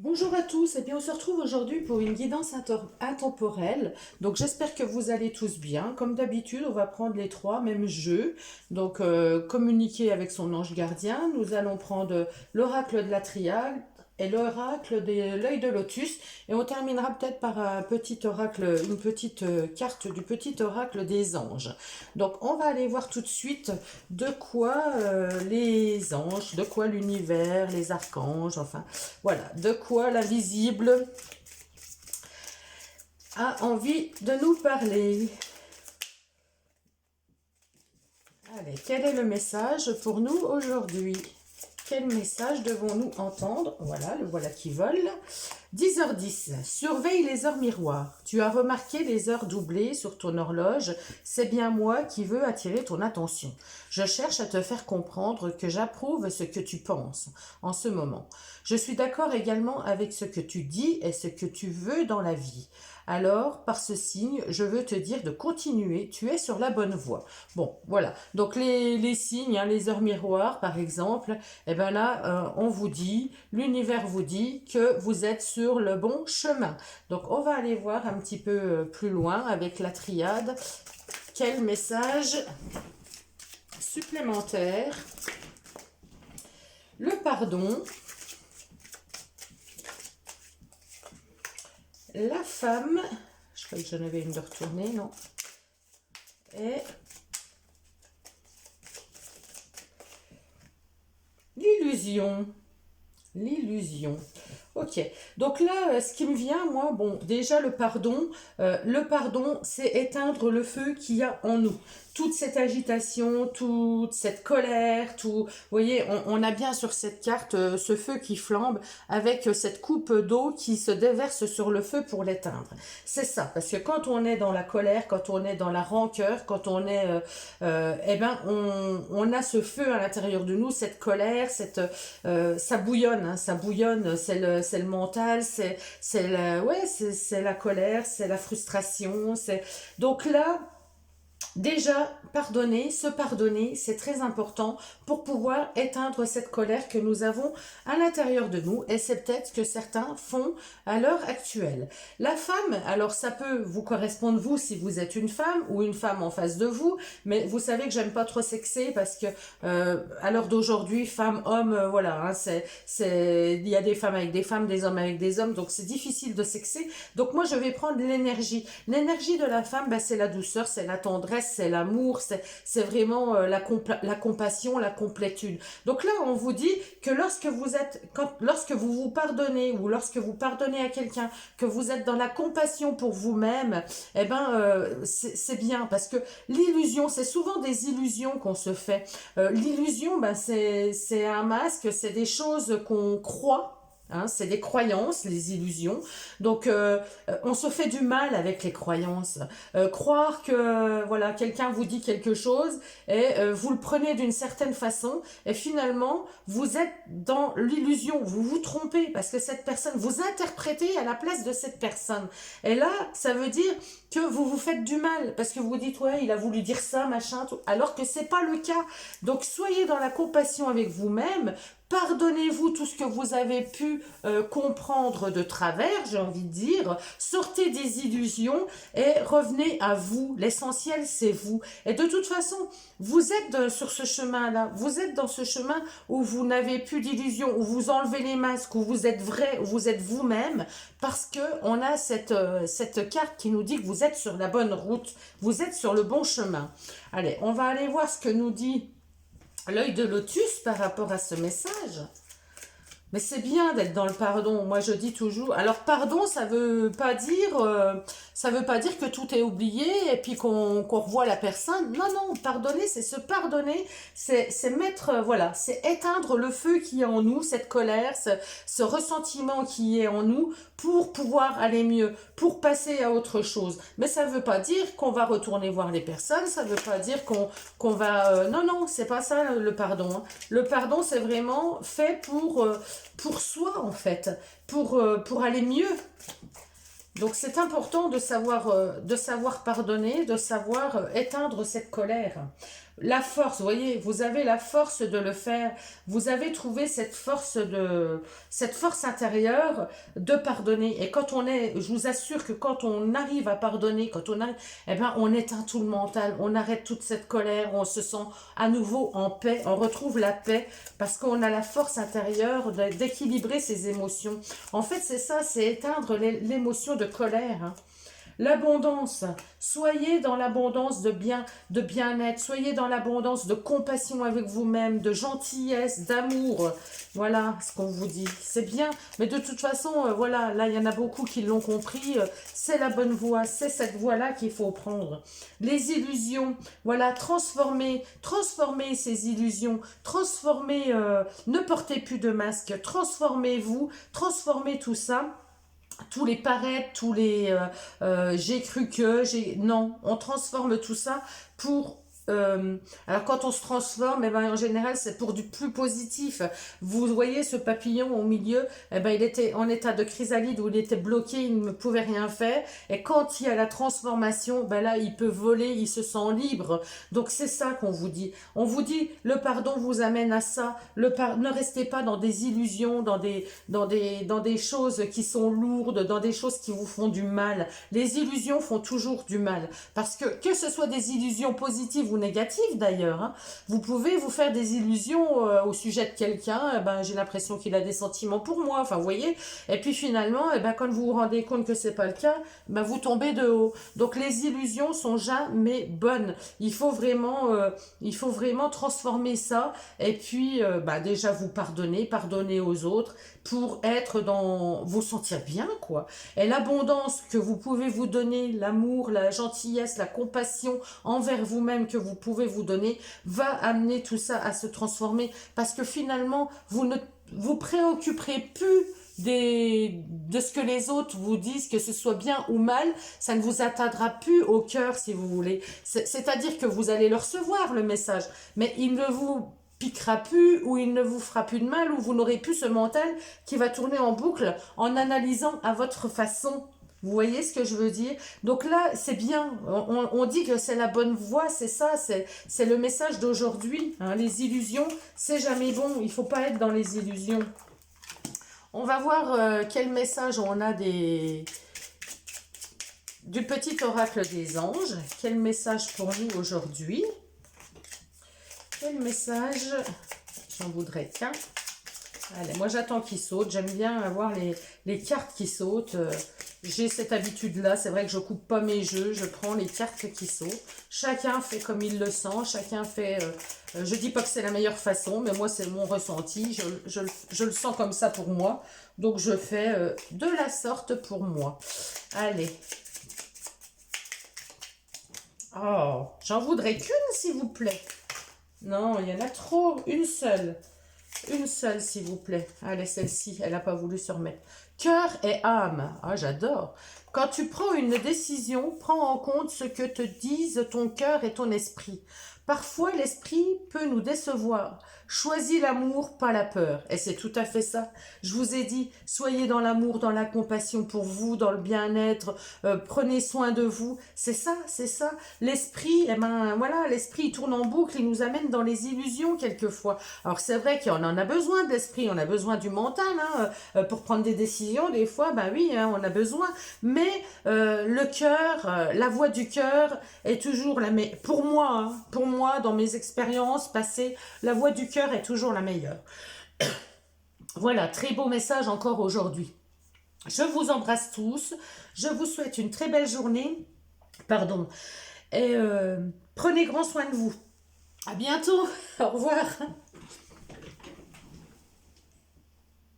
Bonjour à tous, et bien on se retrouve aujourd'hui pour une guidance intemporelle. Donc j'espère que vous allez tous bien. Comme d'habitude, on va prendre les trois mêmes jeux. Donc communiquer avec son ange gardien. Nous allons prendre l'oracle de la triade et l'oracle de l'œil de lotus. Et on terminera peut-être par un petit oracle, une petite carte du petit oracle des anges. Donc on va aller voir tout de suite de quoi les anges, de quoi l'univers, les archanges, enfin voilà, de quoi l'invisible a envie de nous parler. Allez, quel est le message pour nous aujourd'hui? Quel message devons-nous entendre? Voilà, le voilà qui vole. 10h10. Surveille les heures miroirs. Tu as remarqué les heures doublées sur ton horloge. C'est bien moi qui veux attirer ton attention. Je cherche à te faire comprendre que j'approuve ce que tu penses en ce moment. Je suis d'accord également avec ce que tu dis et ce que tu veux dans la vie. Alors, par ce signe, je veux te dire de continuer, tu es sur la bonne voie. Bon, voilà. Donc les signes, hein, les heures miroirs, par exemple, eh ben là, on vous dit, l'univers vous dit que vous êtes sur le bon chemin. Donc, on va aller voir un petit peu plus loin avec la triade. Quel message supplémentaire? Le pardon. La femme, je crois que j'en avais une de retourner, non? Et l'illusion. L'illusion. Ok. Donc là, ce qui me vient, moi, bon, déjà le pardon, c'est éteindre le feu qu'il y a en nous. Toute cette agitation, toute cette colère, tout, vous voyez, on a bien sur cette carte ce feu qui flambe avec cette coupe d'eau qui se déverse sur le feu pour l'éteindre. C'est ça, parce que quand on est dans la colère, quand on est dans la rancœur, quand on est, eh ben, on a ce feu à l'intérieur de nous, cette colère, ça bouillonne, hein, ça bouillonne, c'est le mental, c'est la colère, c'est la frustration, donc là. Déjà, se pardonner, c'est très important pour pouvoir éteindre cette colère que nous avons à l'intérieur de nous. Et c'est peut-être ce que certains font à l'heure actuelle. La femme, alors ça peut vous correspondre vous si vous êtes une femme ou une femme en face de vous, mais vous savez que j'aime pas trop sexer parce que à l'heure d'aujourd'hui, femme, homme, voilà, hein, il y a des femmes avec des femmes, des hommes avec des hommes, donc c'est difficile de sexer. Donc moi, je vais prendre l'énergie. L'énergie de la femme, ben, c'est la douceur, c'est la tendresse, c'est l'amour, c'est vraiment la compassion, la complétude. Donc là, on vous dit que lorsque vous vous pardonnez ou lorsque vous pardonnez à quelqu'un, que vous êtes dans la compassion pour vous-même, eh ben c'est bien parce que l'illusion, c'est souvent des illusions qu'on se fait. L'illusion, ben c'est un masque, c'est des choses qu'on croit. Hein, c'est des croyances, les illusions. Donc, on se fait du mal avec les croyances. Croire que voilà quelqu'un vous dit quelque chose et vous le prenez d'une certaine façon et finalement vous êtes dans l'illusion, vous vous trompez parce que cette personne, vous interprétez à la place de cette personne. Et là, ça veut dire que vous vous faites du mal parce que vous vous dites ouais, il a voulu dire ça, machin, tout, alors que c'est pas le cas. Donc, soyez dans la compassion avec vous-même. Pardonnez-vous tout ce que vous avez pu comprendre de travers, j'ai envie de dire. Sortez des illusions et revenez à vous. L'essentiel, c'est vous. Et de toute façon, vous êtes sur ce chemin-là. Vous êtes dans ce chemin où vous n'avez plus d'illusions, où vous enlevez les masques, où vous êtes vrai, où vous êtes vous-même, parce que on a cette carte qui nous dit que vous êtes sur la bonne route, vous êtes sur le bon chemin. Allez, on va aller voir ce que nous dit l'œil de lotus par rapport à ce message. Mais c'est bien d'être dans le pardon. Moi, je dis toujours. Alors, pardon, ça veut pas dire que tout est oublié et puis qu'on revoit la personne. Non, non, pardonner, c'est se pardonner, c'est mettre, voilà, c'est éteindre le feu qui est en nous, cette colère, ce ressentiment qui est en nous pour pouvoir aller mieux, pour passer à autre chose. Mais ça veut pas dire qu'on va retourner voir les personnes. Ça veut pas dire qu'on va. Non, non, c'est pas ça le pardon. Hein. Le pardon, c'est vraiment fait pour soi en fait, pour aller mieux. Donc c'est important de savoir pardonner, de savoir éteindre cette colère. la force, vous voyez, vous avez la force de le faire. Vous avez trouvé cette force intérieure de pardonner. Et quand on est, je vous assure que quand on arrive à pardonner, quand on arrive, eh ben, on éteint tout le mental, on arrête toute cette colère, on se sent à nouveau en paix, on retrouve la paix parce qu'on a la force intérieure d'équilibrer ses émotions. En fait, c'est ça, c'est éteindre l'émotion de colère, hein. L'abondance, soyez dans l'abondance de bien-être, soyez dans l'abondance de compassion avec vous-même, de gentillesse, d'amour. Voilà ce qu'on vous dit. C'est bien, mais de toute façon, voilà, là, il y en a beaucoup qui l'ont compris. C'est la bonne voie, c'est cette voie-là qu'il faut prendre. Les illusions, voilà, transformez ces illusions, transformez, ne portez plus de masque, transformez-vous, transformez tout ça. Tous les paraître, tous les j'ai cru que, non, on transforme tout ça pour alors quand on se transforme, eh ben, en général c'est pour du plus positif. Vous voyez ce papillon au milieu, eh ben, il était en état de chrysalide où il était bloqué, il ne pouvait rien faire. Et quand il y a la transformation, ben là il peut voler, il se sent libre. Donc c'est ça qu'on vous dit. On vous dit le pardon vous amène à ça. Ne restez pas dans des illusions, dans des choses qui sont lourdes, dans des choses qui vous font du mal. Les illusions font toujours du mal. Parce que ce soit des illusions positives ou négatives d'ailleurs, hein, vous pouvez vous faire des illusions au sujet de quelqu'un, ben, j'ai l'impression qu'il a des sentiments pour moi, enfin vous voyez, et puis finalement, ben, quand vous vous rendez compte que c'est pas le cas, ben, vous tombez de haut. Donc les illusions sont jamais bonnes. Il faut vraiment transformer ça, et puis ben, déjà vous pardonner aux autres, pour être vous sentir bien, quoi. Et l'abondance que vous pouvez vous donner, l'amour, la gentillesse, la compassion envers vous-même que vous pouvez vous donner, va amener tout ça à se transformer. Parce que finalement, vous ne vous préoccuperez plus de ce que les autres vous disent, que ce soit bien ou mal, ça ne vous atteindra plus au cœur, si vous voulez. C'est-à-dire que vous allez le recevoir, le message, mais il ne vous piquera plus, ou il ne vous fera plus de mal, ou vous n'aurez plus ce mental qui va tourner en boucle en analysant à votre façon. Vous voyez ce que je veux dire? Donc là, c'est bien. On dit que c'est la bonne voie, c'est ça, c'est le message d'aujourd'hui, hein. Les illusions, c'est jamais bon. Il ne faut pas être dans les illusions. On va voir quel message on a du petit oracle des anges. Quel message pour nous aujourd'hui? Quel message? J'en voudrais qu'un. Allez, moi j'attends qu'il saute. J'aime bien avoir les cartes qui sautent. J'ai cette habitude-là. C'est vrai que je coupe pas mes jeux. Je prends les cartes qui sautent. Chacun fait comme il le sent. Chacun fait... je dis pas que c'est la meilleure façon, mais moi c'est mon ressenti. Je le sens comme ça pour moi. Donc je fais de la sorte pour moi. Allez. Oh, j'en voudrais qu'une, s'il vous plaît. Non, il y en a trop. Une seule. Une seule, s'il vous plaît. Allez, celle-ci, elle n'a pas voulu se remettre. Cœur et âme. Ah, j'adore. Quand tu prends une décision, prends en compte ce que te disent ton cœur et ton esprit. Parfois, l'esprit peut nous décevoir. Choisis l'amour, pas la peur. Et c'est tout à fait ça. Je vous ai dit, soyez dans l'amour, dans la compassion pour vous, dans le bien-être. Prenez soin de vous. C'est ça, c'est ça. L'esprit, eh ben voilà, l'esprit il tourne en boucle, il nous amène dans les illusions quelquefois. Alors c'est vrai qu'on en a besoin de l'esprit, on a besoin du mental, hein, pour prendre des décisions. Des fois, ben oui, hein, on a besoin. Mais le cœur, la voix du cœur est toujours la meilleure. Pour moi, dans mes expériences passées, la voix du cœur est toujours la meilleure. Voilà, très beau message encore aujourd'hui. Je vous embrasse tous. Je vous souhaite une très belle journée. Pardon. Et prenez grand soin de vous. À bientôt. Au revoir.